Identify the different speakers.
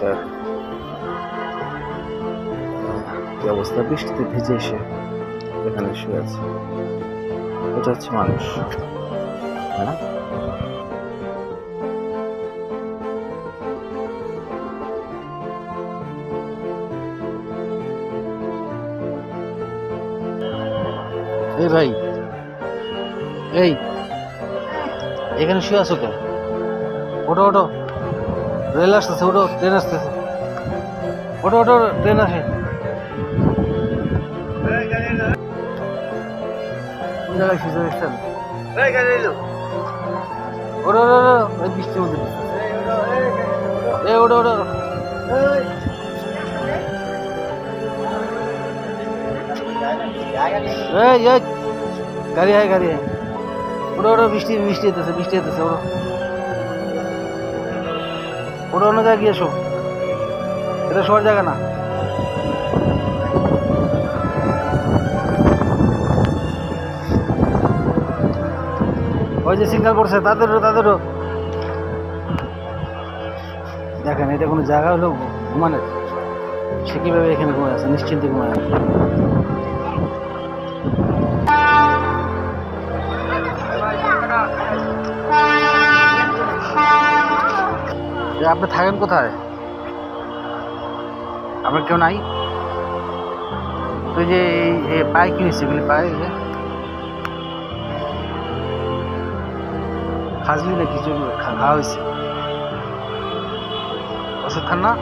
Speaker 1: তার কি অবস্থা, বৃষ্টিতে ভিজে এসে এখানে শুয়ে আছে। এটা হচ্ছে মানুষ, হ্যাঁ। এই ভাই, এই এখানে শুয়ে আছো কেন? ওঠো ওঠো, রেল আসতেছে, ওঠো, ট্রেন আসতেছে, ওঠো ওঠো, ট্রেন আসে। কোন জায়গায় শুয়ে দেখছেন? ওঠো ওঠো ওঠো, এই বৃষ্টির মধ্যে। এই ওঠো ওঠো, এই এই গাড়ি হয়, গাড়ি হয়। ওঠো ওঠো, বৃষ্টি বৃষ্টি হতেছে, বৃষ্টি হতেছে, ওঠো ওঠো, অন্য জায়গায় গিয়ে এসো, এটা শহর জায়গা না। ওই যে সিগন্যাল পড়ছে, তাদেরও তাদেরও দেখেন, এটা কোনো জায়গা হলো ঘুমানোর? সে কিভাবে এখানে ঘুমায় আছে, নিশ্চিন্তে ঘুমায় আছে। আপনি থাকেন কোথায়? আপনার কেউ নাই? তো যে এই পায়ে কি হয়েছে, এগুলি পায়ে খাসলি না কিছু খাওয়া হয়েছে? ওষুধ খান না?